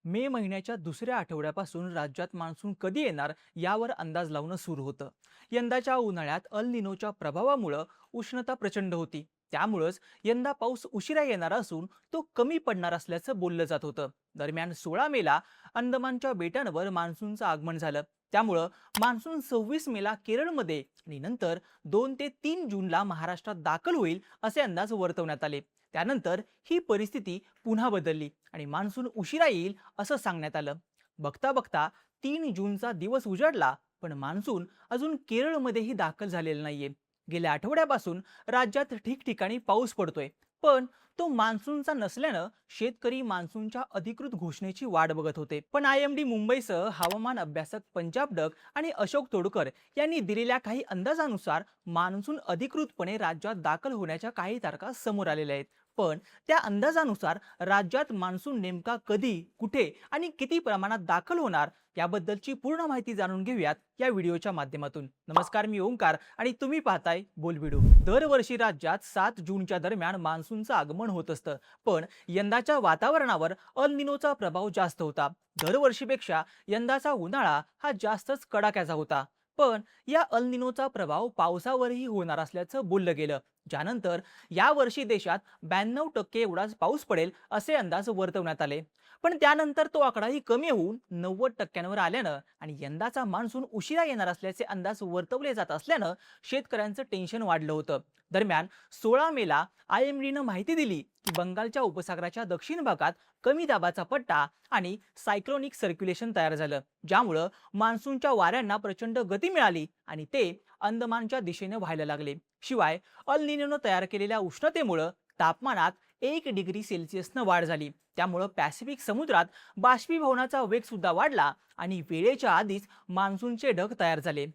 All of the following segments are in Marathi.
मे महिन्याच्या दुसऱ्या आठवड्यापासून राज्यात मान्सून कधी येणार यावर अंदाज लावणं सुरू होतं. यंदाच्या उन्हाळ्यात अल निनोच्या प्रभावामुळे उष्णता प्रचंड होती. त्यामुळेच यंदा पाऊस उशिरा येणार असून तो कमी पडणार असल्याचं बोललं जात होतं. दरम्यान 16 मेला अंदमानच्या बेटांवर मान्सूनचं आगमन झालं. त्यामुळं मान्सून 26 मेला केरळमध्ये आणि नंतर 2 ते 3 जूनला महाराष्ट्रात दाखल होईल असे अंदाज वर्तवण्यात आले. त्यानंतर ही परिस्थिती पुन्हा बदलली आणि मान्सून उशिरा येईल असं सांगण्यात आलं. बघता बघता 3 जूनचा दिवस उजाडला, पण मान्सून अजून केरळमध्येही दाखल झालेला नाहीये. गेल्या आठवड्यापासून राज्यात ठिकठिकाणी पाऊस पडतोय, पण तो मान्सूनचा नसल्यानं शेतकरी मान्सूनच्या अधिकृत घोषणेची वाट बघत होते. पण IMD मुंबईसह हवामान अभ्यासक पंजाब डक आणि अशोक तोडकर यांनी दिलेल्या काही अंदाजानुसार मान्सून अधिकृतपणे राज्यात दाखल होण्याच्या काही तारखा समोर आलेल्या आहेत. पण त्या अंदाजानुसार राज्यात मान्सून नेमका कधी, कुठे आणि किती प्रमाणात दाखल होणार याबद्दलची पूर्ण माहिती जाणून घेऊयात या व्हिडिओच्या माध्यमातून. नमस्कार, मी ओंकार आणि तुम्ही पाहताय बोल व्हिडिओ. दरवर्षी राज्यात 7 जूनच्या दरम्यान मान्सूनचं आगमन होत असतं, पण यंदाच्या वातावरणावर अल निनोचा प्रभाव जास्त होता. दरवर्षीपेक्षा यंदाचा उन्हाळा हा जास्तच कडाक्याचा होता. पण या अल निनोचा प्रभाव पावसावरही होणार असल्याचं बोललं गेलं, ज्यानंतर यावर्षी देशात 92% एवढाच पाऊस पडेल असे अंदाज वर्तवण्यात आले. पण त्यानंतर तो आकडाही कमी होऊन 90%वर आल्यानं आणि यंदाचा मान्सून उशिरा येणार असल्याचे अंदाज वर्तवले जात असल्यानं शेतकऱ्यांचं टेन्शन वाढलं होतं. दरम्यान 16 मेला IMDनं माहिती दिली की बंगालच्या उपसागराच्या दक्षिण भागात कमी दाबाचा पट्टा आणि सायक्लोनिक सर्क्युलेशन तयार झालं, ज्यामुळं मान्सूनच्या वाऱ्यांना प्रचंड गती मिळाली आणि ते अंदमानच्या दिशेने व्हायला लागले. शिवाय अल निनोनं तयार केलेल्या उष्णतेमुळे तापमानात 1 डिग्री सेल्सिअसनं वाढ झाली. त्यामुळं पॅसिफिक समुद्रात बाष्पीभवनाचा वेग सुद्धा वाढला आणि वेळेच्या आधीच मान्सूनचे ढग तयार झाले.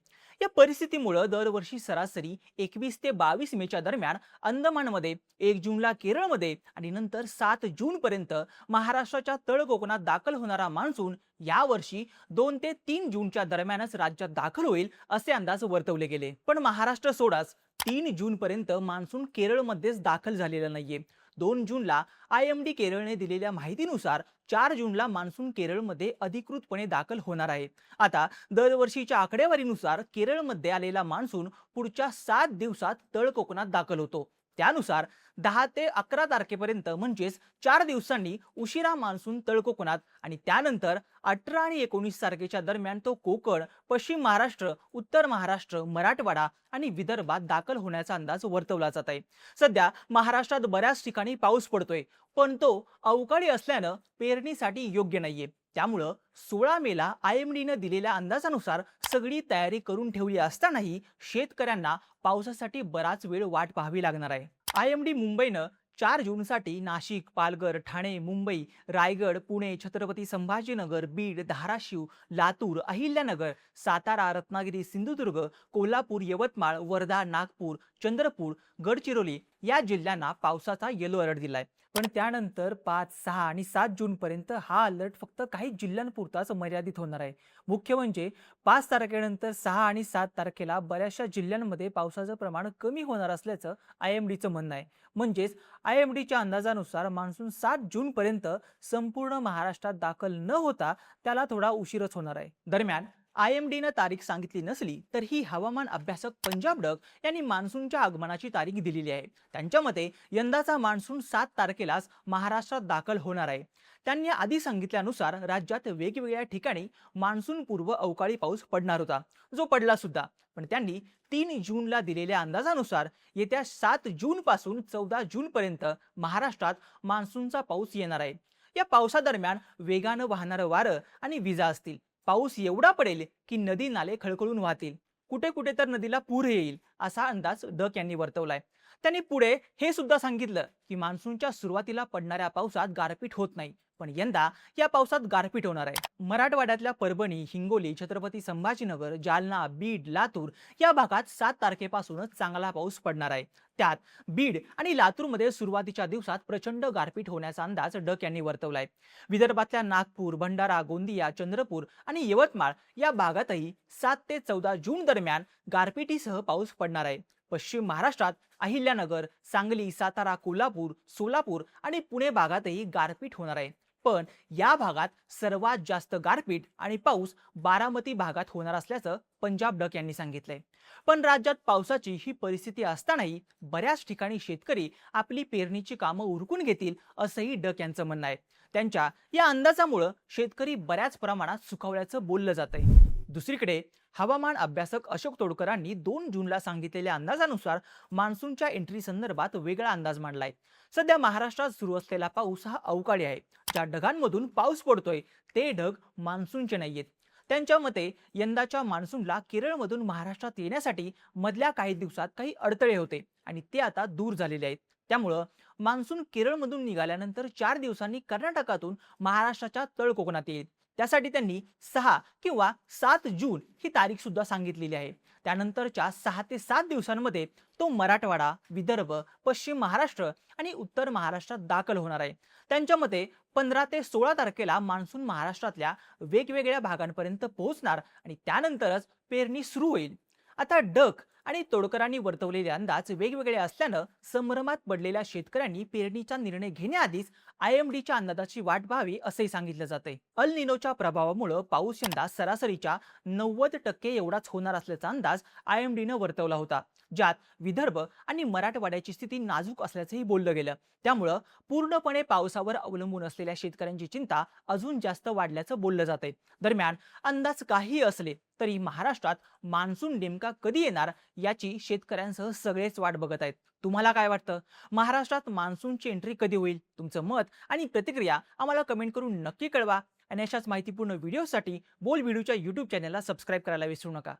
या परिस्थितीमुळे दरवर्षी सरासरी 21 ते 22 मेच्या दरम्यान अंदमानमध्ये, 1 जूनला केरळमध्ये आणि नंतर 7 जूनपर्यंत महाराष्ट्राच्या तळ कोकणात दाखल होणारा मान्सून यावर्षी 2 ते 3 जूनच्या दरम्यानच राज्यात दाखल होईल असे अंदाज वर्तवले गेले. पण महाराष्ट्र सोडाच 3 जूनपर्यंत मान्सून केरळमध्येच दाखल झालेला नाहीये. 2 जूनला IMD केरळने दिलेल्या माहितीनुसार 4 जूनला मान्सून केरळमध्ये अधिकृतपणे दाखल होणार आहे. आता दरवर्षीच्या आकडेवारीनुसार केरळमध्ये आलेला मान्सून पुढच्या 7 दिवसात तळ कोकणात दाखल होतो. त्यानुसार 10 ते 11 तारखेपर्यंत म्हणजेच 4 दिवसांनी उशिरा मान्सून तळ कोकणात आणि त्यानंतर 18 आणि 19 तारखेच्या दरम्यान तो कोकण, पश्चिम महाराष्ट्र, उत्तर महाराष्ट्र, मराठवाडा आणि विदर्भात दाखल होण्याचा अंदाज वर्तवला जात आहे. सध्या महाराष्ट्रात बऱ्याच ठिकाणी पाऊस पडतोय, पण तो अवकाळी असल्यानं पेरणीसाठी योग्य नाहीये. त्यामुळं 16 मेला IMDनं दिलेल्या अंदाजानुसार सगळी तयारी करून ठेवली असतानाही शेतकऱ्यांना पावसासाठी बराच वेळ वाट पाहावी लागणार आहे. IMD मुंबईनं 4 जूनसाठी नाशिक, पालघर, ठाणे, मुंबई, रायगड, पुणे, छत्रपती संभाजीनगर, बीड, धाराशिव, लातूर, अहिल्यानगर, सातारा, रत्नागिरी, सिंधुदुर्ग, कोल्हापूर, यवतमाळ, वर्धा, नागपूर, चंद्रपूर, गडचिरोली या जिल्ह्यांना पावसाचा येलो अलर्ट दिलाय. पण त्यानंतर 5, 6 आणि 7 जूनपर्यंत हा अलर्ट फक्त काही जिल्ह्यांपुरताच मर्यादित होणार आहे. मुख्य म्हणजे 5 तारखेनंतर 6 आणि 7 तारखेला बऱ्याचशा जिल्ह्यांमध्ये पावसाचं प्रमाण कमी होणार असल्याचं IMDचं म्हणणं आहे. म्हणजेच IMDच्या अंदाजानुसार मान्सून 7 जूनपर्यंत संपूर्ण महाराष्ट्रात दाखल न होता त्याला थोडा उशीरच होणार आहे. दरम्यान IMDनं तारीख सांगितली नसली तरीही हवामान अभ्यासक पंजाब डक यांनी मान्सूनच्या आगमनाची तारीख दिलेली आहे. त्यांच्या मते यंदाचा मान्सून 7 तारखेलाच महाराष्ट्रात दाखल होणार आहे. त्यांनी आधी सांगितल्यानुसार राज्यात वेगवेगळ्या ठिकाणी मान्सून पूर्व अवकाळी पाऊस पडणार होता, जो पडला सुद्धा. पण त्यांनी 3 जूनला दिलेल्या अंदाजानुसार येत्या 7 जून पासून 14 जूनपर्यंत महाराष्ट्रात मान्सूनचा पाऊस येणार आहे. या पावसादरम्यान वेगानं वाहणारं वारं आणि विजा असतील. पाऊस एवढा पडेल की नदी नाले खळखळून वाहतील. कुठे कुठे तर नदीला पूर येईल असा अंदाज डक यांनी वर्तवलाय. त्यांनी पुढे हे सुद्धा सांगितलं की मान्सूनच्या सुरुवातीला पडणाऱ्या पावसात गारपीट होत नाही, पण यंदा या पावसात गारपीट होणार आहे. मराठवाड्यातल्या परभणी, हिंगोली, छत्रपती संभाजीनगर, जालना, बीड, लातूर या भागात 7 तारखेपासूनच चांगला पाऊस पडणार आहे. त्यात बीड आणि लातूरमध्ये सुरुवातीच्या दिवसात प्रचंड गारपीट होण्याचा अंदाज डक यांनी वर्तवलाय. विदर्भातल्या नागपूर, भंडारा, गोंदिया, चंद्रपूर आणि यवतमाळ या भागातही 7 ते 14 जून दरम्यान गारपिटीसह पाऊस पडणार आहे. पश्चिम महाराष्ट्रात अहिल्यानगर, सांगली, सातारा, कोल्हापूर, सोलापूर आणि पुणे भागातही गारपीट होणार आहे. पण या भागात सर्वात जास्त गारपीट आणि पाऊस बारामती भागात होणार असल्याचं पंजाब डक यांनी सांगितलंय. पण राज्यात पावसाची ही परिस्थिती असतानाही बऱ्याच ठिकाणी शेतकरी आपली पेरणीची कामं उरकून घेतील असंही डक यांचं म्हणणं आहे. त्यांच्या या अंदाजामुळे शेतकरी बऱ्याच प्रमाणात सुखावल्याचं बोललं जातंय. दुसरीकडे हवामान अभ्यासक अशोक तोडकरांनी 2 जूनला सांगितलेल्या अंदाजानुसार मान्सूनच्या एंट्री संदर्भात वेगळा अंदाज मांडलाय. सध्या महाराष्ट्रात सुरू असलेला पाऊस हा अवकाळी आहे. ज्या ढगांमधून पाऊस पडतोय ते ढग मान्सूनचे नाहीयेत. त्यांच्या मते यंदाच्या मान्सूनला केरळमधून महाराष्ट्रात येण्यासाठी मधल्या काही दिवसात काही अडथळे होते आणि ते आता दूर झालेले आहेत. त्यामुळं मान्सून केरळमधून निघाल्यानंतर 4 दिवसांनी कर्नाटकातून महाराष्ट्राच्या तळ कोकणात येईल. त्यासाठी त्यांनी 6 किंवा 7 जून ही तारीख सुद्धा सांगितलेली आहे. त्यानंतरच्या 6 ते 7 दिवसांमध्ये तो मराठवाडा, विदर्भ, पश्चिम महाराष्ट्र आणि उत्तर महाराष्ट्रात दाखल होणार आहे. त्यांच्या मते 15 ते 16 तारखेला मान्सून महाराष्ट्रातल्या वेगवेगळ्या भागांपर्यंत पोहोचणार आणि त्यानंतरच पेरणी सुरू होईल. आता डक आणि तोडकरांनी वर्तवलेले अंदाज वेगवेगळे असल्यानं संभ्रमात पडलेल्या शेतकऱ्यांनी पेरणीचा निर्णय घेण्याआधीच IMDच्या अंदाजाची वाट पाहावी असंही सांगितलं जातंय. अल निनोच्या प्रभावामुळे पाऊस यंदा सरासरीच्या 90% एवढाच होणार असल्याचा अंदाज IMDनं वर्तवला होता, ज्यात विदर्भ आणि मराठवाड्याची स्थिती नाजूक असल्याचंही बोललं गेलं. त्यामुळं पूर्णपणे पावसावर अवलंबून असलेल्या शेतकऱ्यांची चिंता अजून जास्त वाढल्याचं बोललं जातंय. दरम्यान अंदाज काही असले तरी महाराष्ट्रात मान्सून नेमका कधी येणार याची शेतकऱ्यांसह सगळेच वाट बघत आहेत. तुम्हाला काय वाटतं? महाराष्ट्रात मान्सूनची एंट्री कधी होईल? तुमचं मत आणि प्रतिक्रिया आम्हाला कमेंट करून नक्की कळवा आणि अशाच माहितीपूर्ण व्हिडिओसाठी बोल व्हिडिओच्या YouTube चॅनलला सबस्क्राईब करायला विसरू नका.